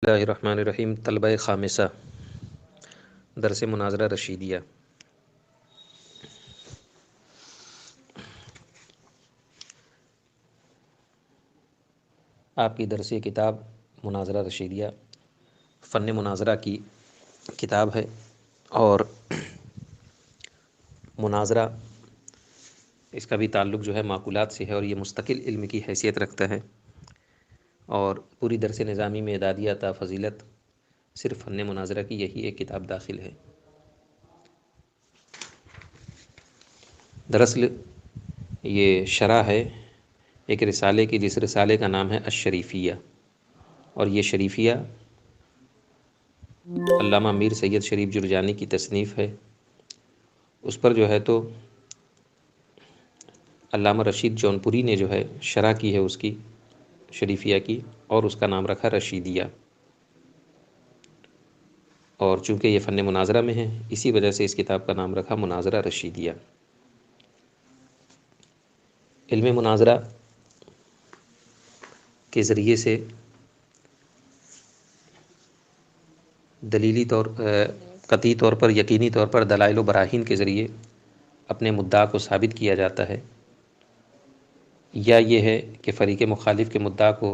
بسم اللہ الرحمن الرحیم. طلبہ خامسہ درس مناظرہ رشیدیہ. آپ کی درسی کتاب مناظرہ رشیدیہ فن مناظرہ کی کتاب ہے، اور مناظرہ اس کا بھی تعلق جو ہے معقولات سے ہے، اور یہ مستقل علم کی حیثیت رکھتا ہے. اور پوری درس نظامی میں اعدادیہ تا فضیلت صرف فن مناظرہ کی یہی ایک کتاب داخل ہے. دراصل یہ شرح ہے ایک رسالے کی، جس رسالے کا نام ہے الشریفیہ، اور یہ شریفیہ علامہ میر سید شریف جرجانی کی تصنیف ہے. اس پر جو ہے تو علامہ رشید جونپوری نے جو ہے شرح کی ہے اس کی شریفیہ کی، اور اس کا نام رکھا رشیدیہ. اور چونکہ یہ فن مناظرہ میں ہے، اسی وجہ سے اس کتاب کا نام رکھا مناظرہ رشیدیہ. علم مناظرہ کے ذریعے سے دلیلی قطعی طور پر، یقینی طور پر دلائل و براہین کے ذریعے اپنے مدعا کو ثابت کیا جاتا ہے، یا یہ ہے کہ فریق مخالف کے مدعا کو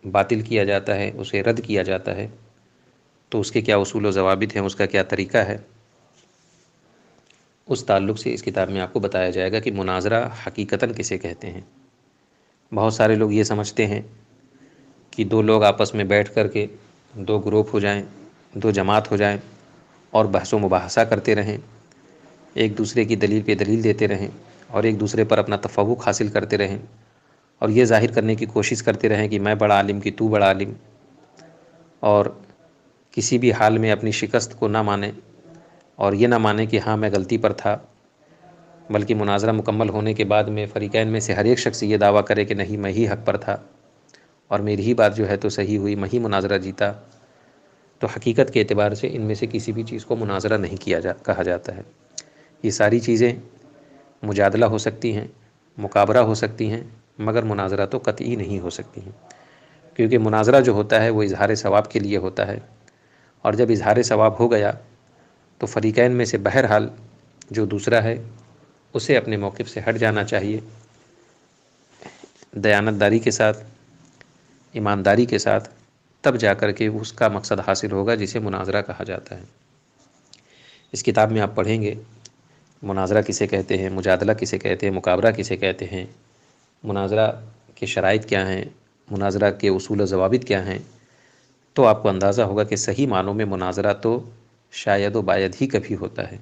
باطل کیا جاتا ہے، اسے رد کیا جاتا ہے. تو اس کے کیا اصول و ضوابط ہیں، اس کا کیا طریقہ ہے، اس تعلق سے اس کتاب میں آپ کو بتایا جائے گا کہ مناظرہ حقیقتاً کسے کہتے ہیں. بہت سارے لوگ یہ سمجھتے ہیں کہ دو لوگ آپس میں بیٹھ کر کے دو گروپ ہو جائیں، دو جماعت ہو جائیں، اور بحث و مباحثہ کرتے رہیں، ایک دوسرے کی دلیل پہ دلیل دیتے رہیں، اور ایک دوسرے پر اپنا تفوق حاصل کرتے رہیں، اور یہ ظاہر کرنے کی کوشش کرتے رہیں کہ میں بڑا عالم کہ تو بڑا عالم، اور کسی بھی حال میں اپنی شکست کو نہ مانیں، اور یہ نہ مانیں کہ ہاں میں غلطی پر تھا، بلکہ مناظرہ مکمل ہونے کے بعد میں فریقین میں سے ہر ایک شخص یہ دعویٰ کرے کہ نہیں، میں ہی حق پر تھا، اور میری ہی بات جو ہے تو صحیح ہوئی، میں ہی مناظرہ جیتا. تو حقیقت کے اعتبار سے ان میں سے کسی بھی چیز کو مناظرہ نہیں کہا جاتا ہے. یہ ساری چیزیں مجادلہ ہو سکتی ہیں، مکابرہ ہو سکتی ہیں، مگر مناظرہ تو قطعی نہیں ہو سکتی ہیں، کیونکہ مناظرہ جو ہوتا ہے وہ اظہار ثواب کے لیے ہوتا ہے، اور جب اظہار ثواب ہو گیا تو فریقین میں سے بہرحال جو دوسرا ہے اسے اپنے موقف سے ہٹ جانا چاہیے، دیانت داری کے ساتھ، ایمانداری کے ساتھ، تب جا کر کے اس کا مقصد حاصل ہوگا جسے مناظرہ کہا جاتا ہے. اس کتاب میں آپ پڑھیں گے مناظرہ کسے کہتے ہیں، مجادلہ کسے کہتے ہیں، مکابرہ کسے کہتے ہیں، مناظرہ کے شرائط کیا ہیں، مناظرہ کے اصول و ضوابط کیا ہیں. تو آپ کو اندازہ ہوگا کہ صحیح معنوں میں مناظرہ تو شاید و باید ہی کبھی ہوتا ہے،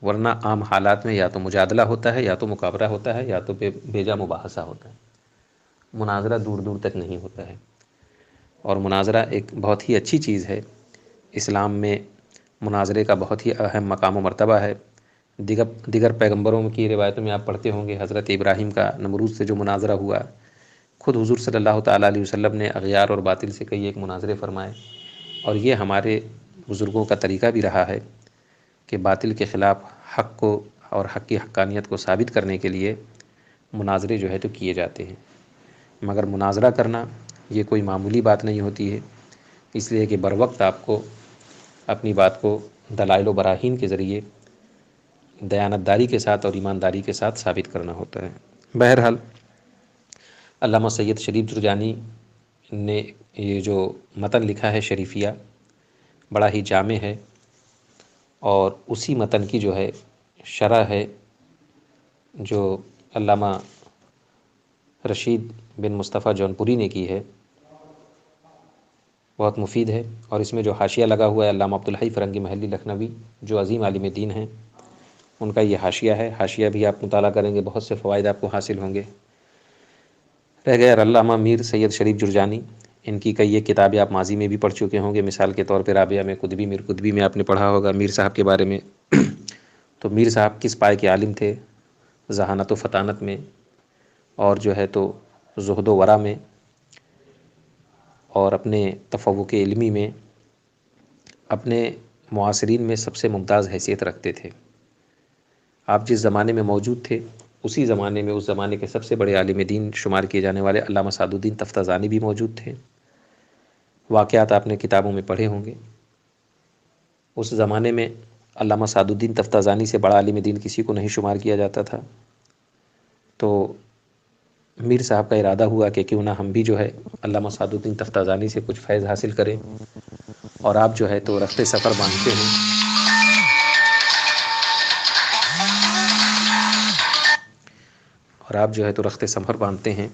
ورنہ عام حالات میں یا تو مجادلہ ہوتا ہے، یا تو مکابرہ ہوتا ہے، یا تو بیجا مباحثہ ہوتا ہے. مناظرہ دور دور تک نہیں ہوتا ہے. اور مناظرہ ایک بہت ہی اچھی چیز ہے. اسلام میں مناظرے کا بہت ہی اہم مقام و مرتبہ ہے. دیگر پیغمبروں کی روایتوں میں آپ پڑھتے ہوں گے، حضرت ابراہیم کا نمرود سے جو مناظرہ ہوا، خود حضور صلی اللہ تعالیٰ علیہ وسلم نے اغیار اور باطل سے کئی ایک مناظرے فرمائے. اور یہ ہمارے بزرگوں کا طریقہ بھی رہا ہے کہ باطل کے خلاف حق کو اور حق کی حقانیت کو ثابت کرنے کے لیے مناظرے جو ہے تو کیے جاتے ہیں. مگر مناظرہ کرنا یہ کوئی معمولی بات نہیں ہوتی ہے، اس لیے کہ بروقت آپ کو اپنی بات کو دلائل و براہین کے ذریعے دیانت داری کے ساتھ اور ایمانداری کے ساتھ ثابت کرنا ہوتا ہے. بہرحال علامہ سید شریف جرجانی نے یہ جو متن لکھا ہے شریفیہ، بڑا ہی جامع ہے، اور اسی متن کی جو ہے شرح ہے جو علامہ رشید بن مصطفیٰ جونپوری نے کی ہے، بہت مفید ہے. اور اس میں جو حاشیہ لگا ہوا ہے علامہ عبدالحی فرنگی محلی لکھنوی، جو عظیم عالم دین ہیں، ان کا یہ حاشیہ ہے. حاشیہ بھی آپ مطالعہ کریں گے، بہت سے فوائد آپ کو حاصل ہوں گے. رہ گئے علامہ میر سید شریف جرجانی، ان کی کئی ایک کتابیں آپ ماضی میں بھی پڑھ چکے ہوں گے. مثال کے طور پہ رابعہ میں قطبی، میر قطبی میں آپ نے پڑھا ہوگا میر صاحب کے بارے میں. تو میر صاحب کس پائے کے عالم تھے؟ ذہانت و فطانت میں، اور جو ہے تو زہد و ورع میں، اور اپنے تفوق علمی میں اپنے معاصرین میں سب سے ممتاز حیثیت رکھتے تھے. آپ جس زمانے میں موجود تھے، اسی زمانے میں اس زمانے کے سب سے بڑے عالم دین شمار کیے جانے والے علامہ سعد الدین تفتازانی بھی موجود تھے. واقعات آپ نے کتابوں میں پڑھے ہوں گے۔ اس زمانے میں علامہ سعد الدین تفتازانی سے بڑا عالم دین کسی کو نہیں شمار کیا جاتا تھا، تو میر صاحب کا ارادہ ہوا کہ کیوں نہ ہم بھی جو ہے علامہ سعد الدین تفتازانی سے کچھ فیض حاصل کریں، اور آپ جو ہے تو رخت سفر باندھتے ہیں، رخت سفر باندھتے ہیں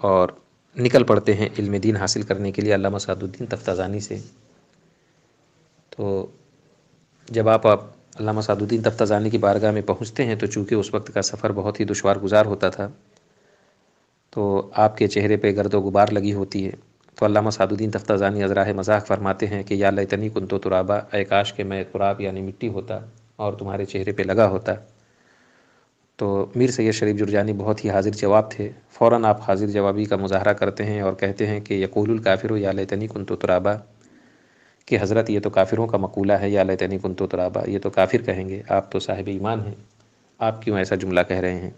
اور نکل پڑتے ہیں علم دین حاصل کرنے کے لیے علامہ سعد الدین تفتازانی سے۔ تو جب آپ علامہ سعد الدین تفتازانی کی بارگاہ میں پہنچتے ہیں تو چونکہ اس وقت کا سفر بہت ہی دشوار گزار ہوتا تھا، تو آپ کے چہرے پہ گرد و غبار لگی ہوتی ہے، تو علامہ سعد الدین تفتازانی ازراہ مذاق فرماتے ہیں کہ یا لیتنی کنت ترابا، اے کاش کہ میں تراب یعنی مٹی ہوتا اور تمہارے چہرے پہ لگا ہوتا۔ تو میر سید شریف جرجانی بہت ہی حاضر جواب تھے، فوراً آپ حاضر جوابی کا مظاہرہ کرتے ہیں اور کہتے ہیں کہ یقول الکافر یا لیتنی کنت ترابا، کہ حضرت یہ تو کافروں کا مقولہ ہے، یا لیتنی کنت ترابا، یہ تو کافر کہیں گے، آپ تو صاحب ایمان ہیں، آپ کیوں ایسا جملہ کہہ رہے ہیں؟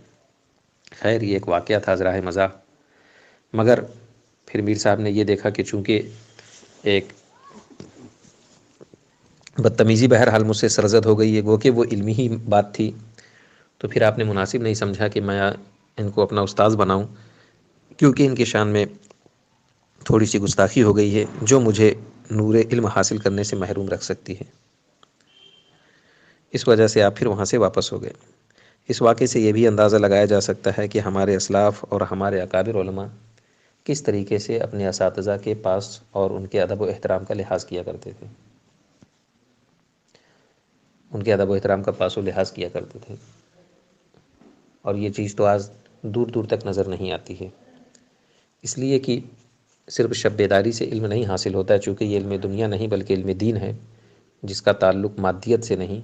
خیر یہ ایک واقعہ تھا ازراہ مذاق، مگر پھر میر صاحب نے یہ دیکھا کہ چونکہ ایک بدتمیزی بہرحال مجھ سے سرزد ہو گئی ہے، گو کہ وہ علمی ہی بات تھی، تو پھر آپ نے مناسب نہیں سمجھا کہ میں ان کو اپنا استاذ بناؤں، کیونکہ ان کی شان میں تھوڑی سی گستاخی ہو گئی ہے جو مجھے نور علم حاصل کرنے سے محروم رکھ سکتی ہے۔ اس وجہ سے آپ پھر وہاں سے واپس ہو گئے۔ اس واقعے سے یہ بھی اندازہ لگایا جا سکتا ہے کہ ہمارے اسلاف اور ہمارے اکابر علماء کس طریقے سے اپنے اساتذہ کے پاس اور ان کے ادب و احترام کا لحاظ کیا کرتے تھے، ان کے ادب و احترام کا پاس و لحاظ کیا کرتے تھے، اور یہ چیز تو آج دور دور تک نظر نہیں آتی ہے، اس لیے کہ صرف شب بیداری سے علم نہیں حاصل ہوتا ہے، چونکہ یہ علم دنیا نہیں بلکہ علم دین ہے، جس کا تعلق مادیت سے نہیں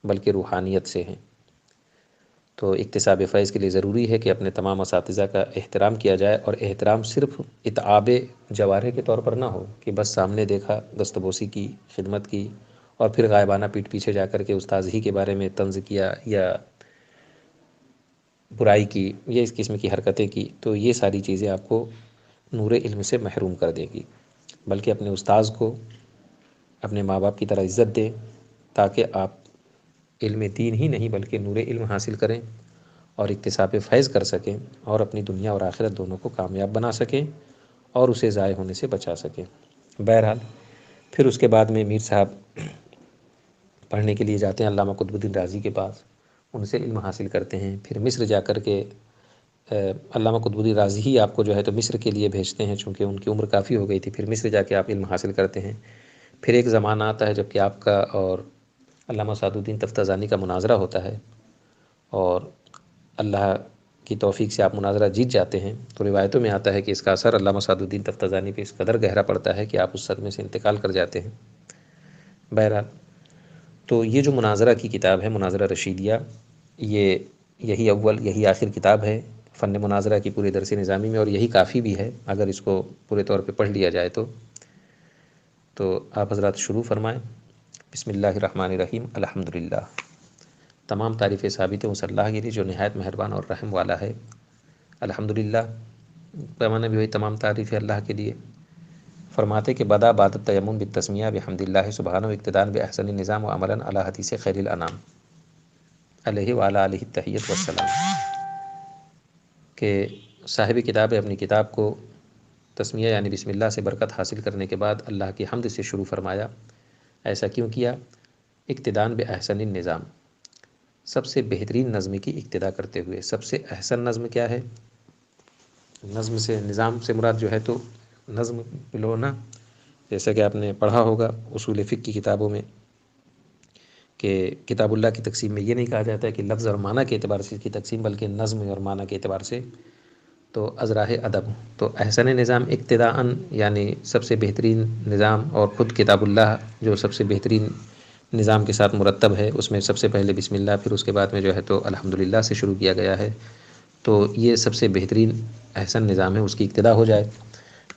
بلکہ روحانیت سے ہے۔ تو اکتساب فیض کے لیے ضروری ہے کہ اپنے تمام اساتذہ کا احترام کیا جائے، اور احترام صرف اتعاب جوارح کے طور پر نہ ہو کہ بس سامنے دیکھا، دستبوسی کی، خدمت کی، اور پھر غائبانہ پیٹھ پیچھے جا کر کے استاذ ہی کے بارے میں طنز کیا یا برائی کی، یہ اس قسم کی حرکتیں کی، تو یہ ساری چیزیں آپ کو نور علم سے محروم کر دے گی، بلکہ اپنے استاذ کو اپنے ماں باپ کی طرح عزت دیں، تاکہ آپ علم دین ہی نہیں بلکہ نور علم حاصل کریں اور اکتساب فیض کر سکیں، اور اپنی دنیا اور آخرت دونوں کو کامیاب بنا سکیں اور اسے ضائع ہونے سے بچا سکیں۔ بہرحال پھر اس کے بعد میں میر صاحب پڑھنے کے لیے جاتے ہیں علامہ قطب الدین رازی کے پاس، ان سے علم حاصل کرتے ہیں، پھر مصر جا کر کے علامہ قطب الدین رازی ہی آپ کو جو ہے تو مصر کے لیے بھیجتے ہیں، چونکہ ان کی عمر کافی ہو گئی تھی، پھر مصر جا کے آپ علم حاصل کرتے ہیں۔ پھر ایک زمانہ آتا ہے جب کہ آپ کا اور علامہ سعد الدین تفتازانی کا مناظرہ ہوتا ہے، اور اللہ کی توفیق سے آپ مناظرہ جیت جاتے ہیں، تو روایتوں میں آتا ہے کہ اس کا اثر علامہ سعد الدین تفتازانی پہ اس قدر گہرا پڑتا ہے کہ آپ اس صدمے سے انتقال کر جاتے ہیں۔ بہرحال تو یہ جو مناظرہ کی کتاب ہے، مناظرہ رشیدیہ، یہی آخر کتاب ہے فن مناظرہ کی پورے درس نظامی میں، اور یہی کافی بھی ہے اگر اس کو پورے طور پہ پڑھ لیا جائے تو آپ حضرات شروع فرمائیں۔ بسم اللہ الرحمن الرحیم، الحمدللہ، تمام تعریفیں ثابت ہیں اس اللہ کے لیے جو نہایت مہربان اور رحم والا ہے۔ الحمدللہ پیمانے بھی ہوئی تمام تعریفیں اللہ کے لیے۔ فرماتے کہ بدا بعد التیمم بالتسمیہ بحمد اللہ سبحانہ و اقتدان باحسن النظام و عملا علی حدیث خیر الانام علیہ وعلی آلہ التحیۃ والسلام، کہ صاحب کتاب اپنی کتاب کو تسمیہ یعنی بسم اللہ سے برکت حاصل کرنے کے بعد اللہ کی حمد سے شروع فرمایا۔ ایسا کیوں کیا؟ اقتدان باحسن النظام، سب سے بہترین نظم کی اقتدا کرتے ہوئے۔ سب سے احسن نظم کیا ہے؟ نظم سے، نظام سے مراد جو ہے تو نظم بلونا، جیسا کہ آپ نے پڑھا ہوگا اصول فقہ کی کتابوں میں کہ کتاب اللہ کی تقسیم میں یہ نہیں کہا جاتا ہے کہ لفظ اور معنی کے اعتبار سے اس کی تقسیم، بلکہ نظم اور معنی کے اعتبار سے۔ تو ازراہ ادب، تو احسن نظام ابتداءً یعنی سب سے بہترین نظام، اور خود کتاب اللہ جو سب سے بہترین نظام کے ساتھ مرتب ہے، اس میں سب سے پہلے بسم اللہ، پھر اس کے بعد میں جو ہے تو الحمدللہ سے شروع کیا گیا ہے، تو یہ سب سے بہترین احسن نظام ہے، اس کی ابتدا ہو جائے۔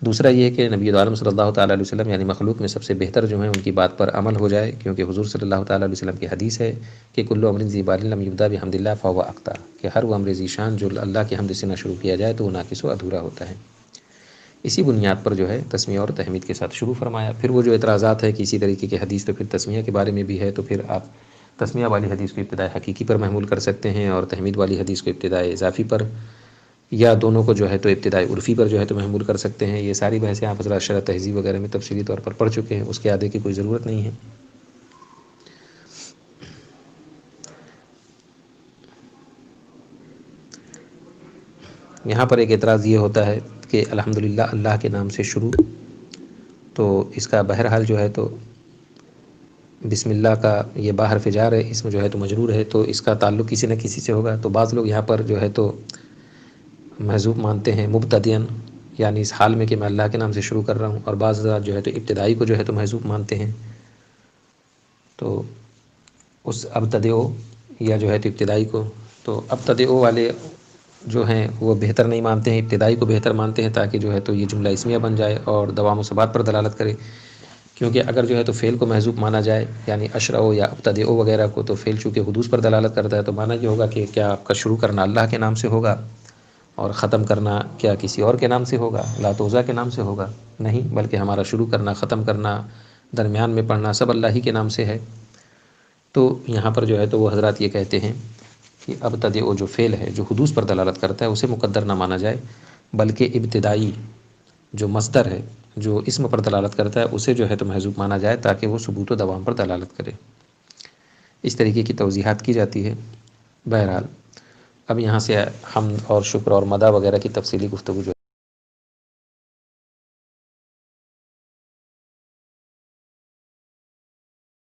دوسرا یہ کہ نبی عالم صلی اللہ تعالیٰ علیہ وسلم یعنی مخلوق میں سب سے بہتر جو ہیں ان کی بات پر عمل ہو جائے، کیونکہ حضور صلی اللہ تعالیٰ علیہ وسلم کی حدیث ہے کہ کل امر ذی بال لم یبدا بحمد اللہ فہو اقطع، کہ ہر وہ امر ذی شان جو اللہ کی حمد سے نہ شروع کیا جائے تو وہ ناقص و ادھورا ہوتا ہے۔ اسی بنیاد پر جو ہے تسمیہ اور تحمید کے ساتھ شروع فرمایا۔ پھر وہ جو اعتراضات ہے کہ اسی طریقے کی حدیث تو پھر تسمیہ کے بارے میں بھی ہے، تو پھر آپ تسمیہ والی حدیث کو ابتداء حقیقی پر محمول کر سکتے ہیں اور تحمید والی حدیث کو ابتداء اضافی پر، یا دونوں کو جو ہے تو ابتداء عرفی پر جو ہے تو محمول کر سکتے ہیں۔ یہ ساری بحثیں آپ حضرات شرح تہذیب وغیرہ میں تفصیلی طور پر پڑھ چکے ہیں، اس کے آگے کی کوئی ضرورت نہیں ہے۔ یہاں پر ایک اعتراض یہ ہوتا ہے کہ الحمدللہ اللہ کے نام سے شروع، تو اس کا بہرحال جو ہے تو بسم اللہ کا یہ با حرف جار ہے، اس میں جو ہے تو مجرور ہے، تو اس کا تعلق کسی نہ کسی سے ہوگا۔ تو بعض لوگ یہاں پر جو ہے تو محذوف مانتے ہیں مبتدئن، یعنی اس حال میں کہ میں اللہ کے نام سے شروع کر رہا ہوں، اور بعض حضرات جو ہے تو ابتدائی کو جو ہے تو محذوف مانتے ہیں۔ تو اس ابتدئ یا جو ہے تو ابتدائی کو، تو ابتدئ والے جو ہیں وہ بہتر نہیں مانتے ہیں، ابتدائی کو بہتر مانتے ہیں، تاکہ جو ہے تو یہ جملہ اسمیہ بن جائے اور دوام و ثبات پر دلالت کرے۔ کیونکہ اگر جو ہے تو فعل کو محذوف مانا جائے، یعنی اشرع یا ابتدئ وغیرہ کو، تو فعل چونکہ حدوث پر دلالت کرتا ہے، تو مانا یہ ہوگا کہ کیا آپ کا شروع کرنا اللہ کے نام سے ہوگا اور ختم کرنا کیا کسی اور کے نام سے ہوگا، لات و عزیٰ کے نام سے ہوگا؟ نہیں، بلکہ ہمارا شروع کرنا، ختم کرنا، درمیان میں پڑھنا سب اللہ ہی کے نام سے ہے۔ تو یہاں پر جو ہے تو وہ حضرات یہ کہتے ہیں کہ ابتدئ جو فعل ہے جو حدوث پر دلالت کرتا ہے اسے مقدر نہ مانا جائے، بلکہ ابتدائی جو مصدر ہے جو اسم پر دلالت کرتا ہے اسے جو ہے تو محذوف مانا جائے، تاکہ وہ ثبوت و دوام پر دلالت کرے۔ اس طریقے کی توضیحات کی جاتی ہے۔ بہرحال اب یہاں سے حمد اور شکر اور مدح وغیرہ کی تفصیلی گفتگو جو